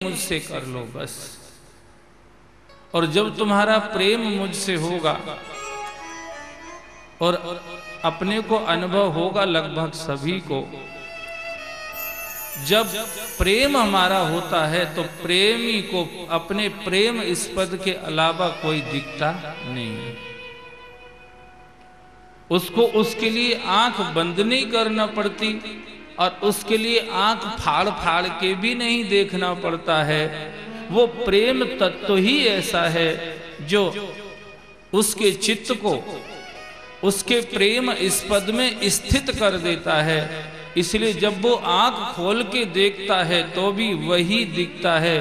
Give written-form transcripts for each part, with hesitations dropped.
मुझसे कर लो बस। और जब तुम्हारा प्रेम मुझसे होगा और अपने को अनुभव होगा लगभग सभी को, जब प्रेम हमारा होता है तो प्रेमी को अपने प्रेम इस पद के अलावा कोई दिखता नहीं है। उसको उसके लिए आंख बंद नहीं करना पड़ती और उसके लिए आंख फाड़ फाड़ के भी नहीं देखना पड़ता है। वो प्रेम तत्व ही ऐसा है जो उसके चित्त को उसके प्रेम इस पद में स्थित कर देता है। इसलिए जब वो आंख खोल के देखता है तो भी वही दिखता है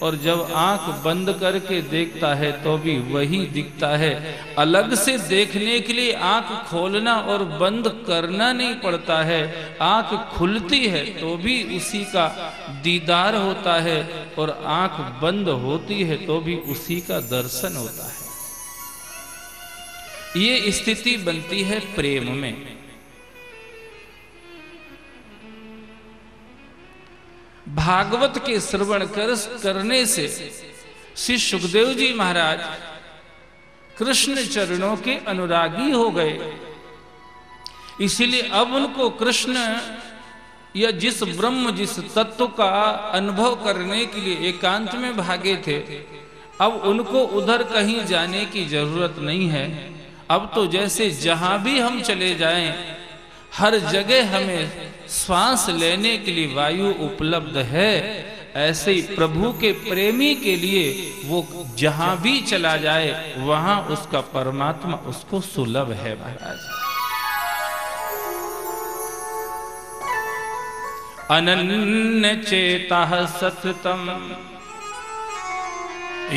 और जब आंख बंद करके देखता है तो भी वही दिखता है। अलग से देखने के लिए आंख खोलना और बंद करना नहीं पड़ता है। आंख खुलती है तो भी उसी का दीदार होता है और आंख बंद होती है तो भी उसी का दर्शन होता है। ये स्थिति बनती है प्रेम में। भागवत के श्रवण करने से श्री सुखदेव जी महाराज कृष्ण चरणों के अनुरागी हो गए। इसीलिए अब उनको कृष्ण या जिस ब्रह्म जिस तत्व का अनुभव करने के लिए एकांत में भागे थे, अब उनको उधर कहीं जाने की जरूरत नहीं है। अब तो जैसे जहां भी हम चले जाएं, हर जगह हमें श्वास लेने के लिए वायु उपलब्ध है। ऐसे ही प्रभु के प्रेमी के लिए वो जहां भी चला जाए वहां उसका परमात्मा उसको सुलभ है। महाराज अनन्य चेता सततम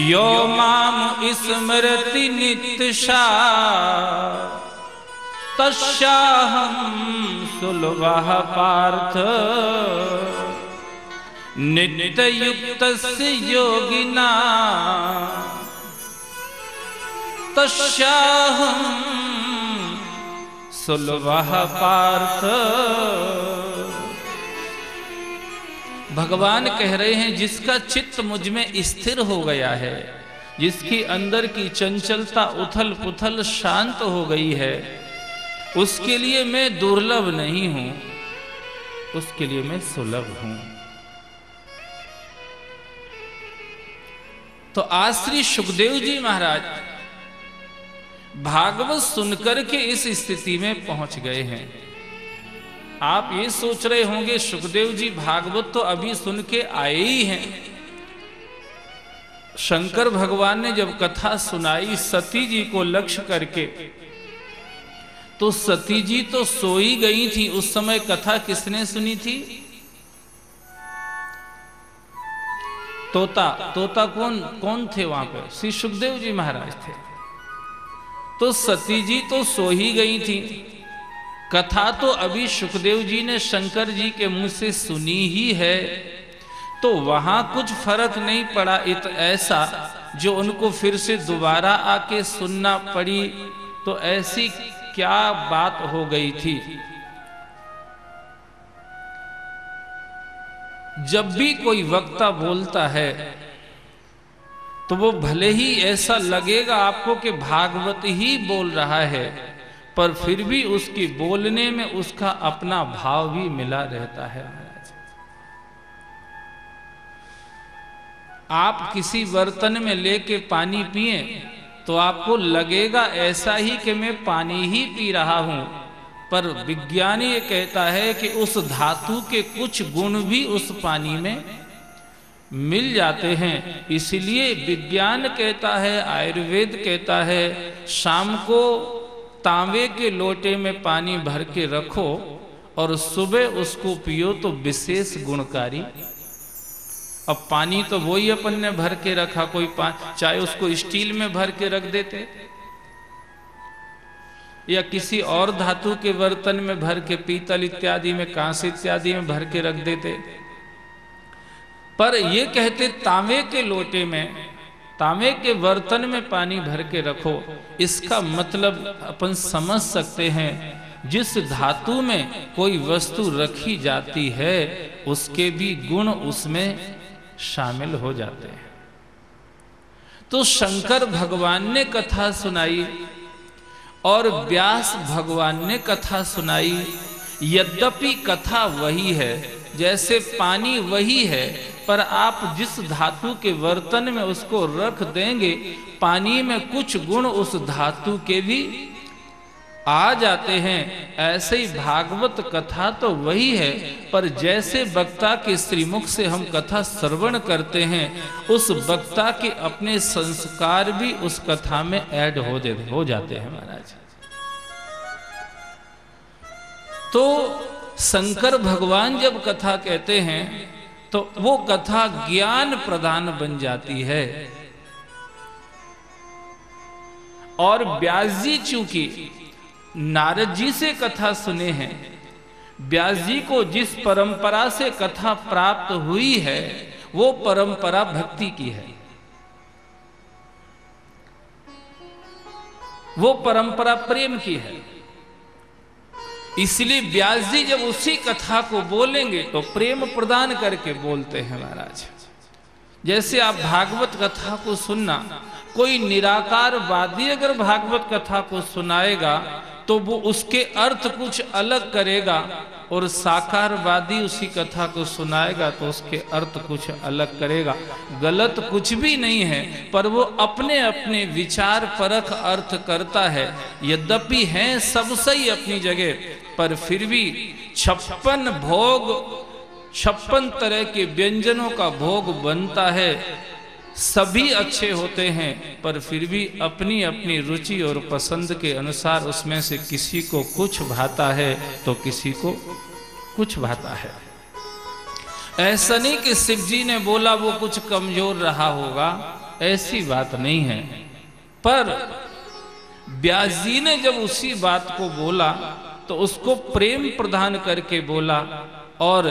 यो माम स्मरति नित्यशा तस्याहं सुलभः पार्थ नित्ययुक्तस्य योगिना तस्याहं सुलभः पार्थ। भगवान कह रहे हैं जिसका चित्त मुझ में स्थिर हो गया है, जिसकी अंदर की चंचलता उथल पुथल शांत हो गई है, उसके लिए मैं दुर्लभ नहीं हूं, उसके लिए मैं सुलभ हूं। तो आज श्री सुखदेव जी महाराज भागवत सुनकर के इस स्थिति में पहुंच गए हैं। आप ये सोच रहे होंगे सुखदेव जी भागवत तो अभी सुन के आए ही हैं। शंकर भगवान ने जब कथा सुनाई सती जी को लक्ष्य करके, तो सती जी तो सोई गई थी। उस समय कथा किसने सुनी थी? तोता कौन थे वहां पे? श्री सुखदेव जी महाराज थे। तो सती जी तो सो ही गई थी। कथा तो अभी सुखदेव जी ने शंकर जी के मुंह से सुनी ही है, तो वहां कुछ फर्क नहीं पड़ा ऐसा जो उनको फिर से दोबारा आके सुनना पड़ी। तो ऐसी क्या बात हो गई थी? जब भी कोई वक्ता बोलता है तो वो भले ही ऐसा लगेगा आपको कि भागवत ही बोल रहा है, पर फिर भी उसकी बोलने में उसका अपना भाव भी मिला रहता है। आप किसी बर्तन में लेके पानी पिए तो आपको लगेगा ऐसा ही कि मैं पानी ही पी रहा हूं, पर विज्ञान ये कहता है कि उस धातु के कुछ गुण भी उस पानी में मिल जाते हैं। इसलिए विज्ञान कहता है, आयुर्वेद कहता है, शाम को तांबे के लोटे में पानी भर के रखो और सुबह उसको पियो तो विशेष गुणकारी। अब पानी तो वही अपन ने भर के रखा, कोई चाहे उसको स्टील में भर के रख देते या किसी और धातु के बर्तन में भर के, पीतल इत्यादि में, कांस इत्यादि में भर के रख देते, पर ये कहते तांबे के लोटे में, तांबे के बर्तन में पानी भर के रखो। इसका मतलब अपन समझ सकते हैं, जिस धातु में कोई वस्तु रखी जाती है उसके भी गुण उसमें शामिल हो जाते हैं। तो शंकर भगवान ने कथा सुनाई और व्यास भगवान ने कथा सुनाई। यद्यपि कथा वही है, जैसे पानी वही है, पर आप जिस धातु के बर्तन में उसको रख देंगे, पानी में कुछ गुण उस धातु के भी आ जाते हैं। ऐसे ही भागवत कथा तो वही है, पर जैसे वक्ता के श्रीमुख से हम कथा श्रवण करते हैं, उस वक्ता के अपने संस्कार भी उस कथा में ऐड हो जाते हैं महाराज। तो शंकर भगवान जब कथा कहते हैं तो वो कथा ज्ञान प्रदान बन जाती है। और व्यास जी चूंकि नारद जी से कथा सुने हैं, व्यास जी को जिस परंपरा से कथा प्राप्त हुई है वो परंपरा भक्ति की है, वो परंपरा प्रेम की है। इसलिए व्यास जी जब उसी कथा को बोलेंगे तो प्रेम प्रदान करके बोलते हैं महाराज। जैसे आप भागवत कथा को सुनना, कोई निराकारवादी अगर भागवत कथा को सुनाएगा तो वो उसके अर्थ कुछ अलग करेगा, और साकारवादी उसी कथा को सुनाएगा तो उसके अर्थ कुछ अलग करेगा। गलत कुछ भी नहीं है, पर वो अपने अपने विचार परख अर्थ करता है। यद्यपि हैं सब सही अपनी जगह, पर फिर भी 56 भोग, 56 तरह के व्यंजनों का भोग बनता है, सभी अच्छे होते हैं, पर फिर भी अपनी अपनी रुचि और पसंद के अनुसार उसमें से किसी को कुछ भाता है तो किसी को कुछ भाता है। ऐसा नहीं कि शिव जी ने बोला वो कुछ कमजोर रहा होगा, ऐसी बात नहीं है। पर व्यास जी ने जब उसी बात को बोला तो उसको प्रेम प्रदान करके बोला, और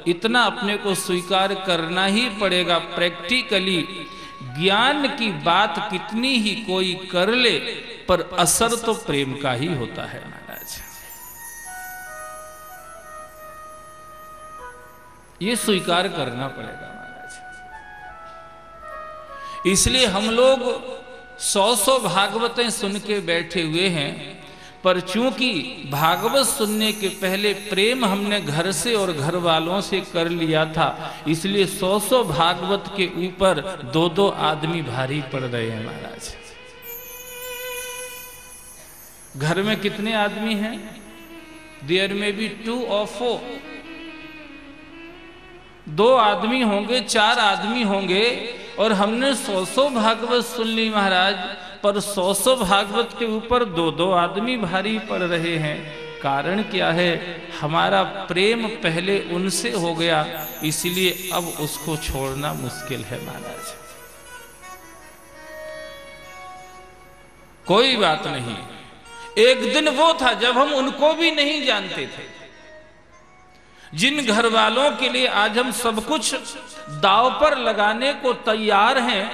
इतना अपने को स्वीकार करना ही पड़ेगा। प्रैक्टिकली ज्ञान की बात कितनी ही कोई कर ले, पर असर तो प्रेम का ही होता है महाराज। ये स्वीकार करना पड़ेगा महाराज। इसलिए हम लोग 100 भागवतें सुन के बैठे हुए हैं, पर चूंकि भागवत सुनने के पहले प्रेम हमने घर से और घर वालों से कर लिया था, इसलिए 100 भागवत के ऊपर 2-2 आदमी भारी पड़ रहे हैं महाराज। घर में कितने आदमी हैं? देयर में भी 2 or 4, 2 आदमी होंगे, 4 आदमी होंगे, और हमने 100 भागवत सुन ली महाराज, पर 100 भागवत के ऊपर 2-2 आदमी भारी पड़ रहे हैं। कारण क्या है? हमारा प्रेम पहले उनसे हो गया, इसलिए अब उसको छोड़ना मुश्किल है महाराज। कोई बात नहीं, एक दिन वो था जब हम उनको भी नहीं जानते थे। जिन घर वालों के लिए आज हम सब कुछ दांव पर लगाने को तैयार हैं,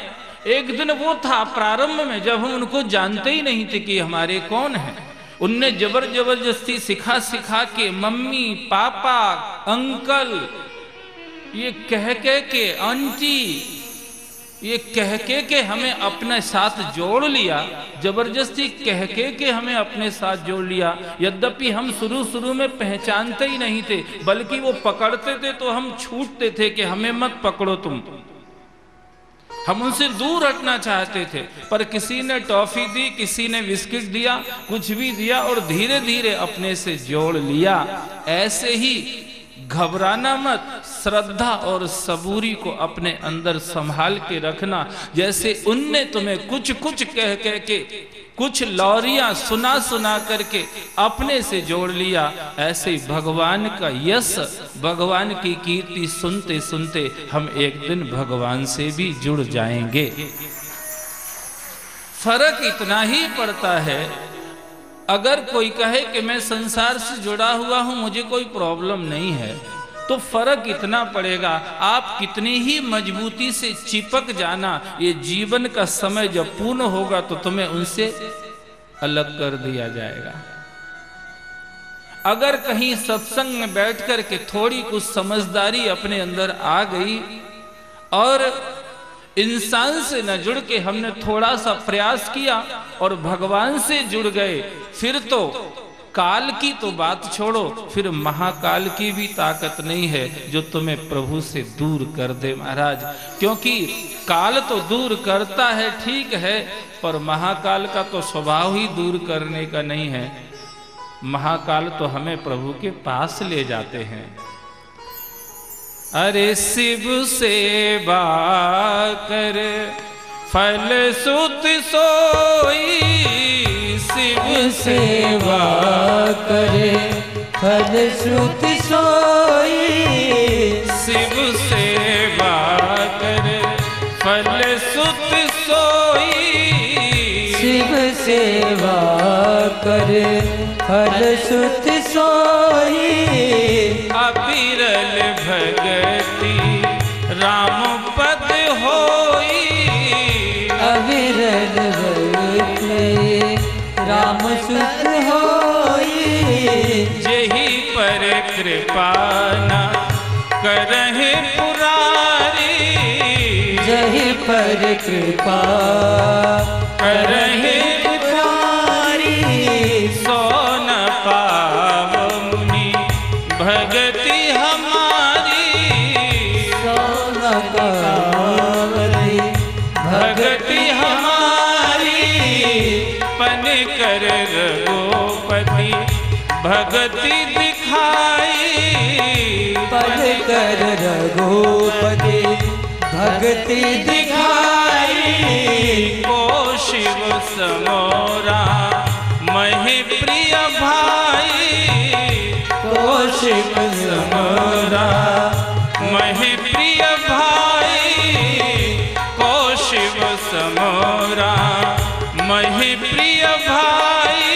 एक दिन वो था प्रारंभ में जब हम उनको जानते ही नहीं थे कि हमारे कौन हैं। उनने जबरदस्ती सिखा के मम्मी, पापा, अंकल, ये कह के आंटी, ये कह के हमें अपने साथ जोड़ लिया। जबरदस्ती कह के हमें अपने साथ जोड़ लिया। यद्यपि हम शुरू में पहचानते ही नहीं थे, बल्कि वो पकड़ते थे तो हम छूटते थे कि हमें मत पकड़ो तुम। हम उनसे दूर हटना चाहते थे, पर किसी ने टॉफी दी, किसी ने बिस्किट दिया, कुछ भी दिया, और धीरे धीरे अपने से जोड़ लिया। ऐसे ही घबराना मत, श्रद्धा और सबूरी को अपने अंदर संभाल के रखना। जैसे उनने तुम्हें कुछ कह के, कुछ लौरियां सुना करके अपने से जोड़ लिया, ऐसे ही भगवान का यश, भगवान की कीर्ति सुनते सुनते हम एक दिन भगवान से भी जुड़ जाएंगे। फर्क इतना ही पड़ता है, अगर कोई कहे कि मैं संसार से जुड़ा हुआ हूं, मुझे कोई प्रॉब्लम नहीं है, तो फर्क इतना पड़ेगा, आप कितनी ही मजबूती से चिपक जाना, ये जीवन का समय जब पूर्ण होगा तो तुम्हें उनसे अलग कर दिया जाएगा। अगर कहीं सत्संग में बैठ कर के थोड़ी कुछ समझदारी अपने अंदर आ गई और इंसान से न जुड़ के हमने थोड़ा सा प्रयास किया और भगवान से जुड़ गए, फिर तो काल की तो बात छोड़ो, फिर महाकाल की भी ताकत नहीं है जो तुम्हें प्रभु से दूर कर दे महाराज। क्योंकि काल तो दूर करता है ठीक है, पर महाकाल का तो स्वभाव ही दूर करने का नहीं है। महाकाल तो हमें प्रभु के पास ले जाते हैं। अरे शिव सेवा कर फल सुत सोई, शिव सेवा करे फल सुत सोई, शिव सेवा करे फल सुत सोई, शिव सेवा करे फल सुत सोई। अविरल भगति राम पद होई, अविरल भगति राम सुत होई। जेहि पर कृपा न करहि पुरारी, जहि पर कृपा करहि पुरारी, सो न पाव मुनि भगति हमारी, सो न पावति भगति हमारी। पन कर रघुपति भगति दिखाई, पन कर रघुपति भगति दिखाई। को शिव समोरा महि प्रिय भाई, को शिव समोरा महि प्रिय भाई, को शिव समोरा महि प्रिय भाई,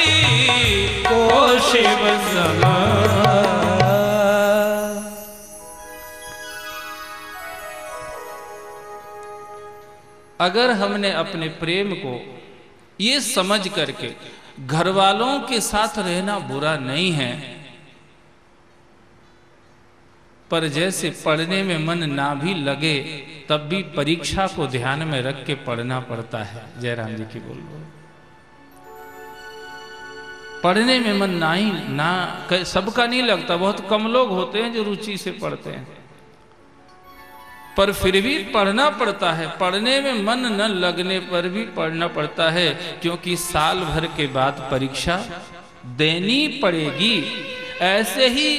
को शिव समोरा। अगर हमने अपने प्रेम को ये समझ करके घर वालों के साथ रहना बुरा नहीं है, पर जैसे पढ़ने में मन ना भी लगे तब भी परीक्षा को ध्यान में रख के पढ़ना पड़ता है। जयराम जी की बोल बोल। पढ़ने में मन ना सबका नहीं लगता, बहुत कम लोग होते हैं जो रुचि से पढ़ते हैं, पर फिर भी पढ़ना पड़ता है। पढ़ने में मन न लगने पर भी पढ़ना पड़ता है, क्योंकि साल भर के बाद परीक्षा देनी पड़ेगी। ऐसे ही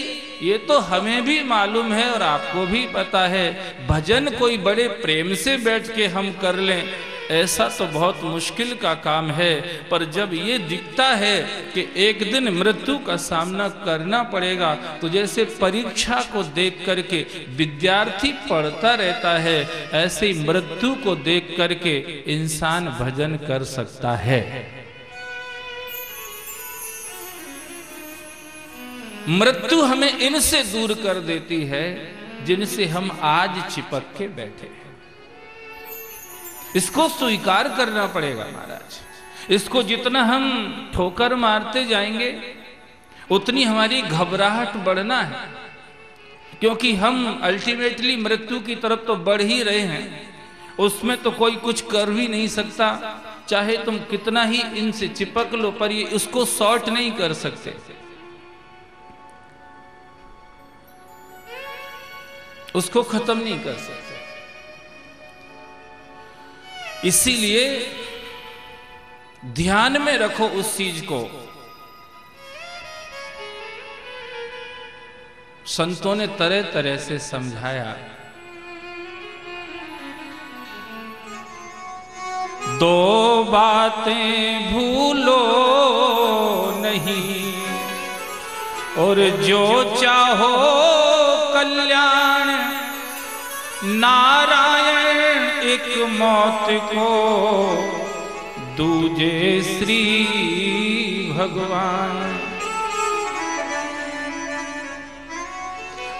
ये तो हमें भी मालूम है और आपको भी पता है, भजन कोई बड़े प्रेम से बैठ के हम कर लें ऐसा तो बहुत मुश्किल का काम है, पर जब ये दिखता है कि एक दिन मृत्यु का सामना करना पड़ेगा, तो जैसे परीक्षा को देख करके विद्यार्थी पढ़ता रहता है, ऐसे ही मृत्यु को देख करके इंसान भजन कर सकता है। मृत्यु हमें इनसे दूर कर देती है जिनसे हम आज चिपक के बैठे हैं। इसको स्वीकार करना पड़ेगा महाराज। इसको जितना हम ठोकर मारते जाएंगे उतनी हमारी घबराहट बढ़ना है, क्योंकि हम अल्टीमेटली मृत्यु की तरफ तो बढ़ ही रहे हैं। उसमें तो कोई कुछ कर भी नहीं सकता, चाहे तुम कितना ही इनसे चिपक लो, पर ये उसको सॉर्ट नहीं कर सकते। उसको खत्म नहीं कर सकते। इसीलिए ध्यान में रखो उस चीज को। संतों ने तरह तरह से समझाया। दो बातें भूलो नहीं, और जो चाहो कल्याण, नारायण एक मौत को, दूजे श्री भगवान।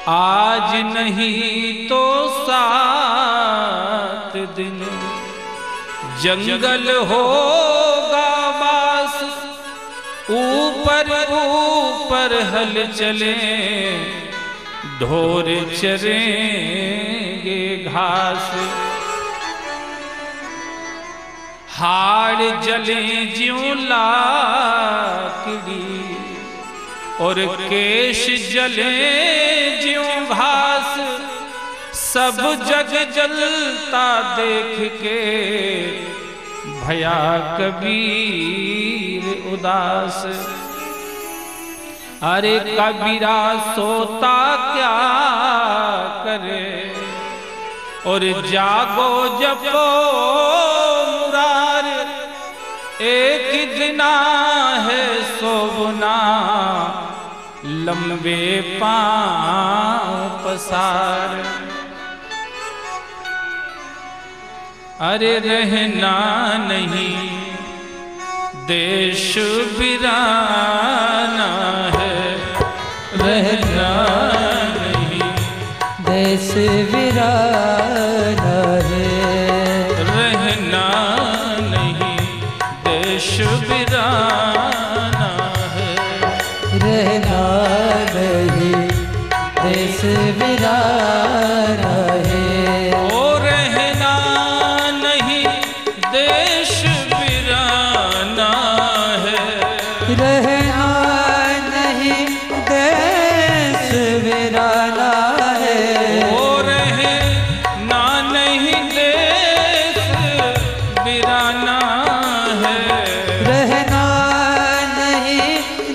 आज नहीं तो 7 दिन जंगल होगा बास, ऊपर ऊपर हल चले ढोर चरेंगे के घास। हाड़ जले ज्यों लाकड़ी और केश जले ज्यों घास। सब जग जलता देख के भया कबीर उदास। अरे कबीरा सोता क्या करे और जागो जपो मुरार। एक दिना है सोना लंबे पांव पसार। अरे रहना नहीं देश वीराना है। रहना नहीं देश वीराना है। रहना नहीं देश वीराना है। रहना नहीं देश वीराना है। ओ रहना नहीं देश वीराना है। रहना नहीं देश वीराना है। ओ रहना नहीं देश वीराना है। रहना नहीं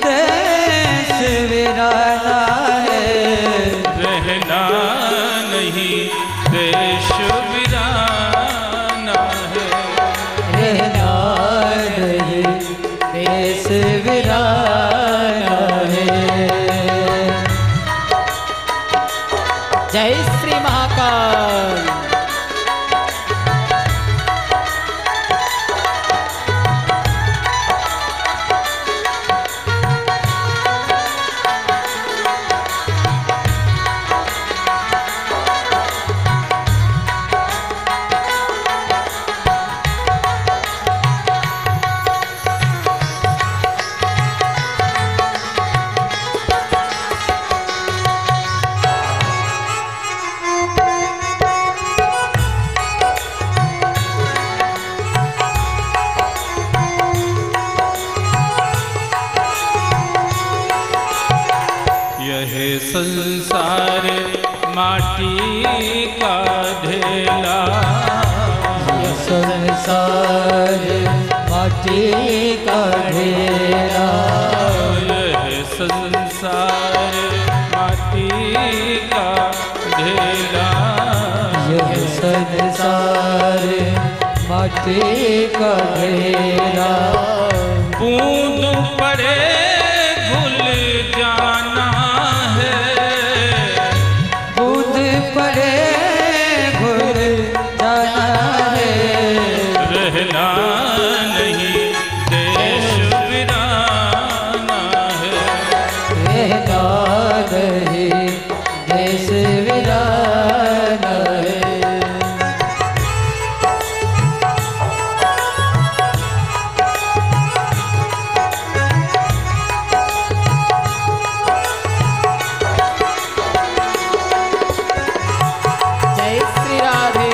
देश वीराना है। रहना नहीं देश वीराना है। रहना नहीं देश वीराना है। जय श्री महाकाल। यह संसार माटी का ढेला। यह संसार माटी का ढेला। यह संसार माटी का ढेला। यह संसार माटी का ढेला। बूंद पड़े भूल जाना है। बूंद पड़े भूल जाना है। रहना नहीं देश वीराना है। रहना नहीं देश वीराना है। जय श्री राधे।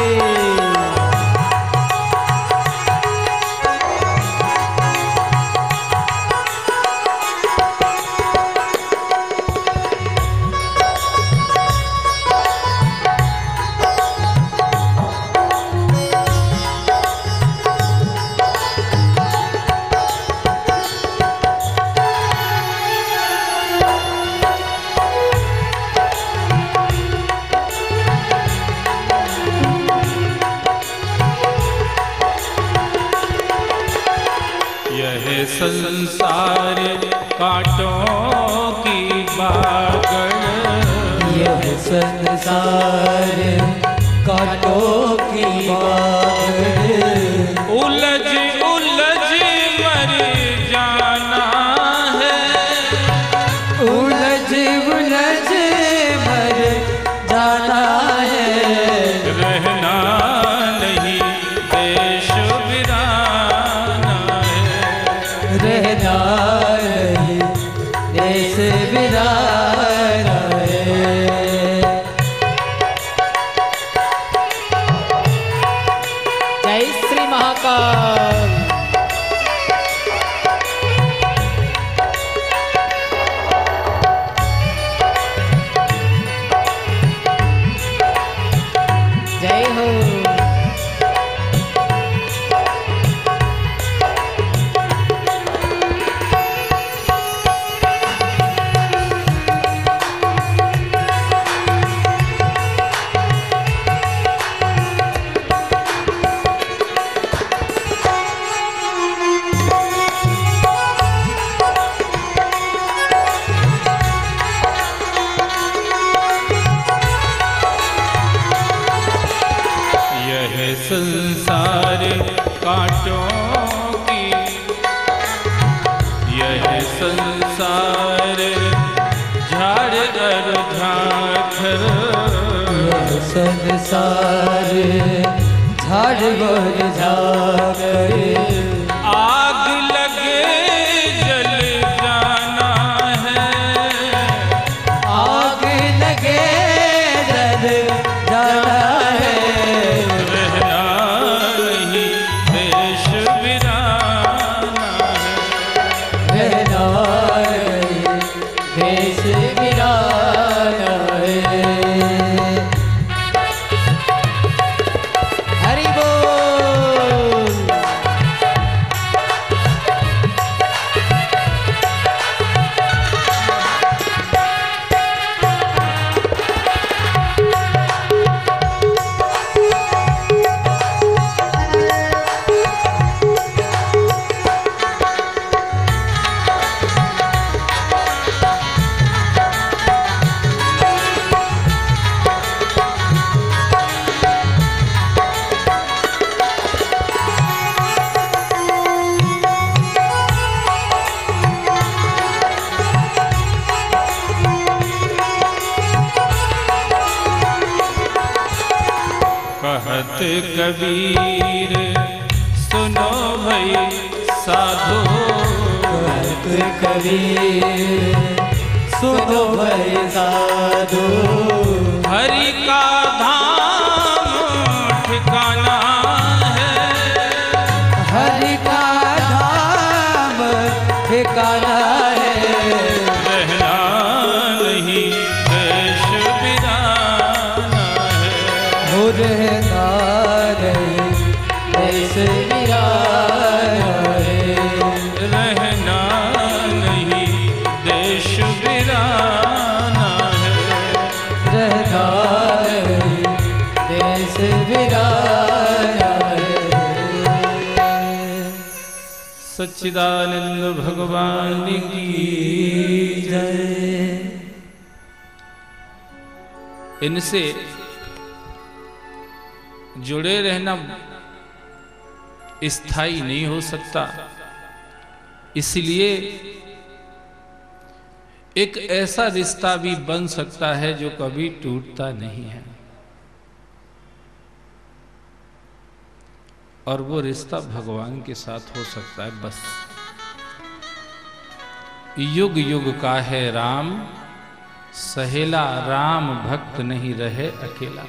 यह संसार कांटों की बागड़। यह संसार कांटों की बागड़। उलझ उलझ मर जाना है। उलझ उलझ मर जाना है। रहना नहीं देश वीराना है। रहना नहीं देश वीराना है। जय श्री महाकाल। जय हो। संसार कांटों की, यह संसार झाड़ और झांखर, यह संसार झाड़ और झांखर, आग लगे जल जाना है, आग लगे जल जाना है, कबीर सुनो भई साधो, कहत कबीर सुनो भई साधो, हरि का धाम ठिकाना है, हरि का धाम ठिकाना है, रहना नहीं देश बिराना है, हो रहना देश बिराना है, रहना नहीं देश बिराना है, रहना देश बिराना है। सच्चिदानंद भगवान की जय। इनसे जुड़े रहना स्थायी नहीं हो सकता, इसलिए एक ऐसा रिश्ता भी बन सकता है जो कभी टूटता नहीं है, और वो रिश्ता भगवान के साथ हो सकता है। बस युग युग का है राम, सहेला राम भक्त नहीं रहे अकेला।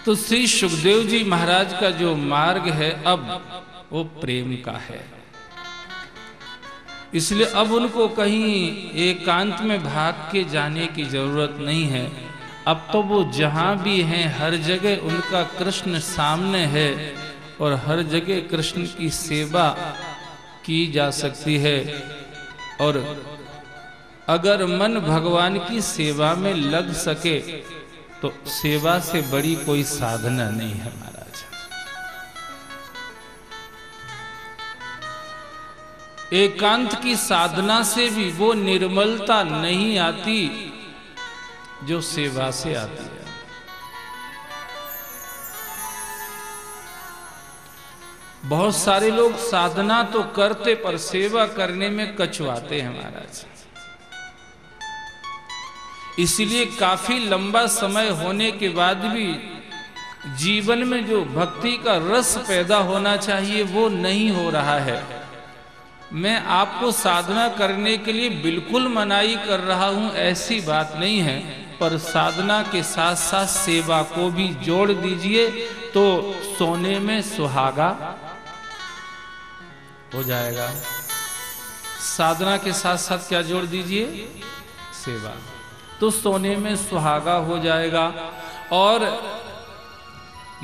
तो श्री सुखदेव जी महाराज का जो मार्ग है अब वो प्रेम का है, इसलिए अब उनको कहीं एकांत में भाग के जाने की जरूरत नहीं है। अब तो वो जहां भी हैं हर जगह उनका कृष्ण सामने है, और हर जगह कृष्ण की सेवा की जा सकती है। और अगर मन भगवान की सेवा में लग सके तो सेवा से बड़ी कोई साधना नहीं है महाराज। एकांत की साधना से भी वो निर्मलता नहीं आती जो सेवा से आती है। बहुत सारे लोग साधना तो करते पर सेवा करने में कचवाते हैं महाराज। इसलिए काफी लंबा समय होने के बाद भी जीवन में जो भक्ति का रस पैदा होना चाहिए वो नहीं हो रहा है। मैं आपको साधना करने के लिए बिल्कुल मनाही कर रहा हूं, ऐसी बात नहीं है, पर साधना के साथ साथ सेवा को भी जोड़ दीजिए तो सोने में सुहागा हो जाएगा। साधना के साथ साथ क्या जोड़ दीजिए? सेवा, तो सोने में सुहागा हो जाएगा। और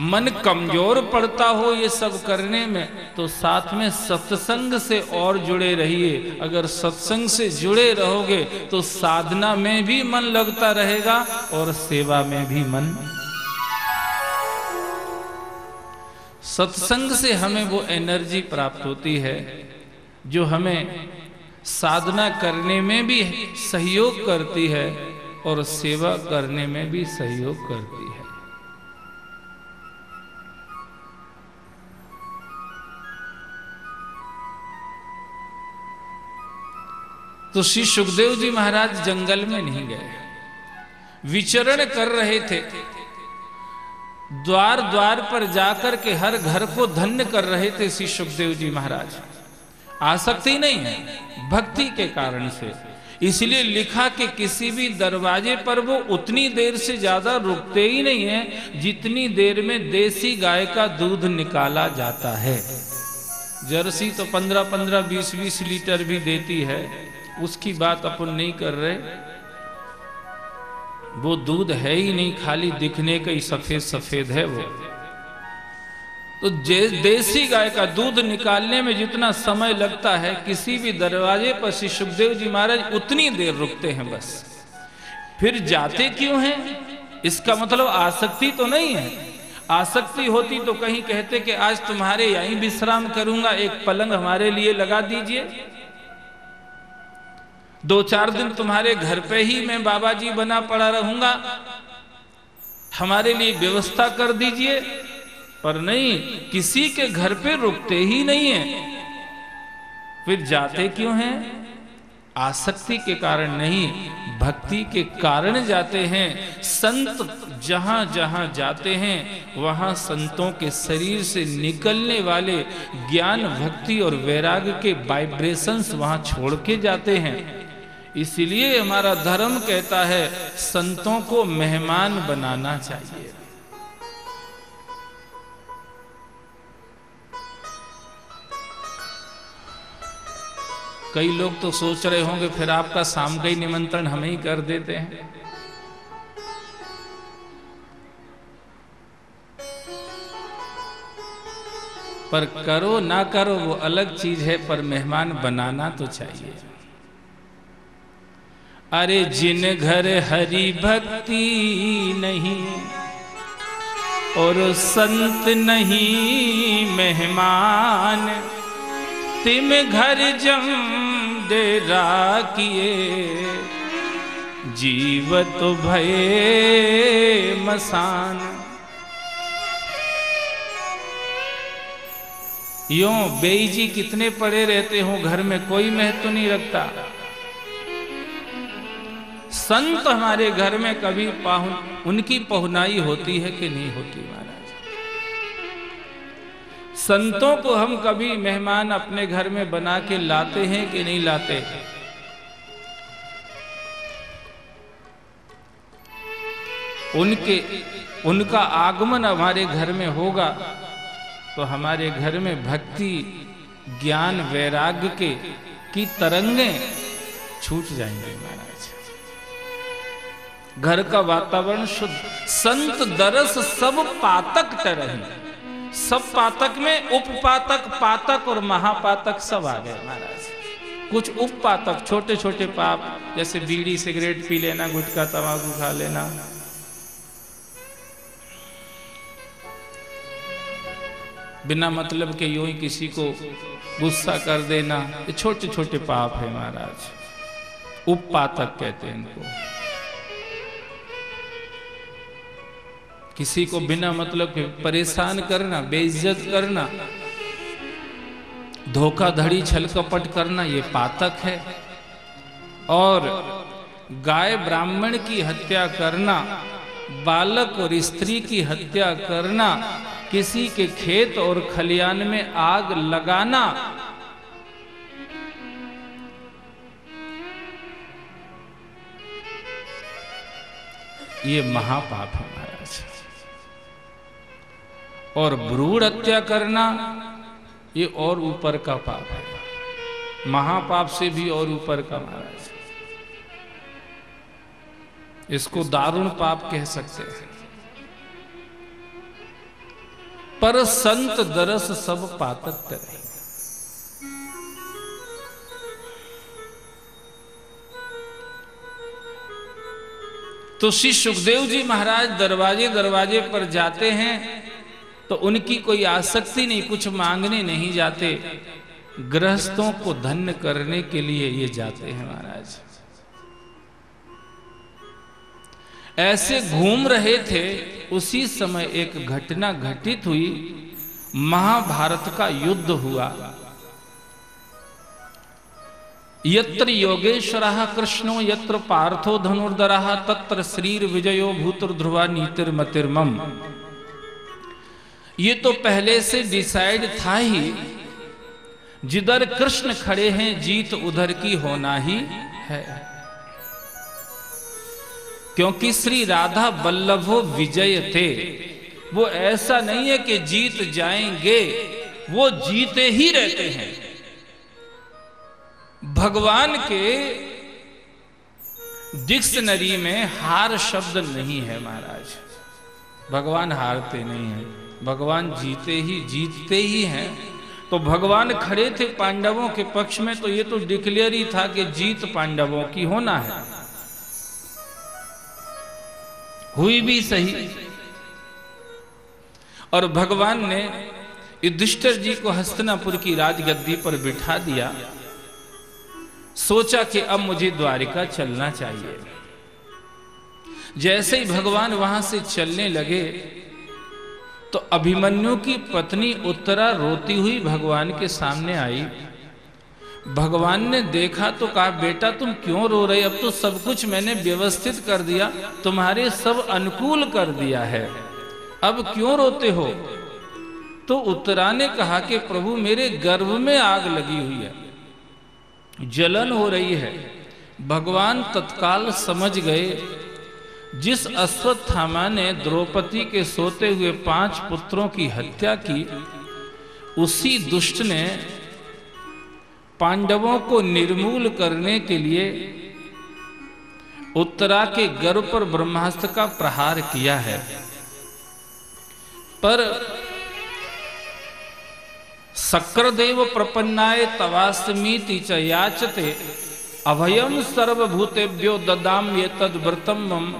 मन कमजोर पड़ता हो ये सब करने में तो साथ में सत्संग से और जुड़े रहिए। अगर सत्संग से जुड़े रहोगे तो साधना में भी मन लगता रहेगा और सेवा में भी मन। सत्संग से हमें वो एनर्जी प्राप्त होती है जो हमें साधना करने में भी सहयोग करती है और सेवा करने में भी सहयोग करती है। तो श्री सुखदेव जी महाराज जंगल में नहीं गए, विचरण कर रहे थे। द्वार द्वार पर जाकर के हर घर को धन्य कर रहे थे श्री सुखदेव जी महाराज। आसक्ति नहीं है, भक्ति के कारण से। इसलिए लिखा कि किसी भी दरवाजे पर वो उतनी देर से ज्यादा रुकते ही नहीं है जितनी देर में देसी गाय का दूध निकाला जाता है। जर्सी तो 15-15, 20-20 लीटर भी देती है, उसकी बात अपन नहीं कर रहे। वो दूध है ही नहीं, खाली दिखने का ही सफेद सफेद है वो। तो देसी गाय का दूध निकालने में जितना समय लगता है, किसी भी दरवाजे पर श्री सुखदेव जी महाराज उतनी देर रुकते हैं बस। फिर जाते क्यों हैं? इसका मतलब आसक्ति तो नहीं है। आसक्ति होती तो कहीं कहते कि आज तुम्हारे यहीं विश्राम करूंगा, एक पलंग हमारे लिए लगा दीजिए, 2-4 दिन तुम्हारे घर पे ही मैं बाबा जी बना पड़ा रहूंगा, हमारे लिए व्यवस्था कर दीजिए। पर नहीं, किसी के घर पे रुकते ही नहीं है। फिर जाते क्यों हैं? आसक्ति के कारण नहीं, भक्ति के कारण जाते हैं। संत जहां जहां जाते हैं वहां संतों के शरीर से निकलने वाले ज्ञान, भक्ति और वैराग्य के वाइब्रेशंस वहां छोड़ के जाते हैं। इसलिए हमारा धर्म कहता है संतों को मेहमान बनाना चाहिए। कई लोग तो सोच रहे होंगे फिर आपका शाम का ही निमंत्रण हमें ही कर देते हैं। पर करो ना करो वो अलग चीज है, पर मेहमान बनाना तो चाहिए। अरे जिन घर हरि भक्ति नहीं और संत नहीं मेहमान, तिम घर जम डेरा किए जीवत भये मसान। यों बेईजी कितने पड़े रहते हो घर में, कोई महत्व नहीं रखता। संत हमारे घर में कभी उनकी पहुनाई होती है कि नहीं होती महाराज? संतों को हम कभी मेहमान अपने घर में बना के लाते हैं कि नहीं लाते? उनका आगमन हमारे घर में होगा तो हमारे घर में भक्ति, ज्ञान, वैराग्य की तरंगें छूट जाएंगे महाराज। घर का वातावरण शुद्ध। संत दरस सब पातक तरही। सब पातक में उपपातक, पातक और महापातक सब आ गए महाराज। कुछ उपपातक छोटे छोटे पाप, जैसे बीड़ी सिगरेट पी लेना, गुटखा तंबाकू खा लेना, बिना मतलब के यूं ही किसी को गुस्सा कर देना, ये छोटे छोटे पाप है महाराज। उपपातक कहते हैं इनको। किसी को बिना मतलब के परेशान करना, बेइज्जत करना, धोखाधड़ी, छल कपट करना, ये पातक है। और गाय ब्राह्मण की हत्या करना, बालक और स्त्री की हत्या करना, किसी के खेत और खलियान में आग लगाना, ये महापाप है महाराज। और भ्रूण हत्या करना ये और ऊपर का पाप है, महापाप से भी और ऊपर का महाराज। इसको दारुण पाप कह सकते हैं। पर संत दरस सब पातक रहे। तो श्री सुखदेव जी महाराज दरवाजे दरवाजे पर जाते हैं तो उनकी कोई आसक्ति नहीं, कुछ मांगने नहीं जाते, गृहस्थों को धन्य करने के लिए ये जाते हैं महाराज। ऐसे घूम रहे थे, उसी समय एक घटना घटित हुई, महाभारत का युद्ध हुआ। यत्र योगेश्वरः कृष्णो यत्र पार्थो धनुर्धरः तत्र श्रीर विजयो भूतुर्ध्रुवा नीतिर्मतिर्मम। ये तो पहले से डिसाइड था ही, जिधर कृष्ण खड़े हैं जीत उधर की होना ही है, क्योंकि श्री राधा वल्लभो विजय थे। वो ऐसा नहीं है कि जीत जाएंगे, वो जीते ही रहते हैं। भगवान के डिक्शनरी में हार शब्द नहीं है महाराज। भगवान हारते नहीं हैं, भगवान जीतते ही हैं। तो भगवान खड़े थे पांडवों के पक्ष में, तो ये तो डिक्लेयर ही था कि जीत पांडवों की होना है। हुई भी सही। और भगवान ने युधिष्ठिर जी को हस्तिनापुर की राजगद्दी पर बिठा दिया। सोचा कि अब मुझे द्वारिका चलना चाहिए। जैसे ही भगवान वहां से चलने लगे तो अभिमन्यु की पत्नी उत्तरा रोती हुई भगवान के सामने आई। भगवान ने देखा तो कहा, बेटा तुम क्यों रो रहे? अब तो सब कुछ मैंने व्यवस्थित कर दिया, तुम्हारे सब अनुकूल कर दिया है, अब क्यों रोते हो? तो उत्तरा ने कहा कि प्रभु मेरे गर्भ में आग लगी हुई है, जलन हो रही है। भगवान तत्काल समझ गए, जिस अश्वत्थामा ने द्रौपदी के सोते हुए 5 पुत्रों की हत्या की, उसी दुष्ट ने पांडवों को निर्मूल करने के लिए उत्तरा के गर्भ पर ब्रह्मास्त्र का प्रहार किया है। पर शक्रदेव प्रपन्नाय तवास्मीति च याचते अभयम सर्वभूतेभ्यो ददाम्ये तद्व्रतम मम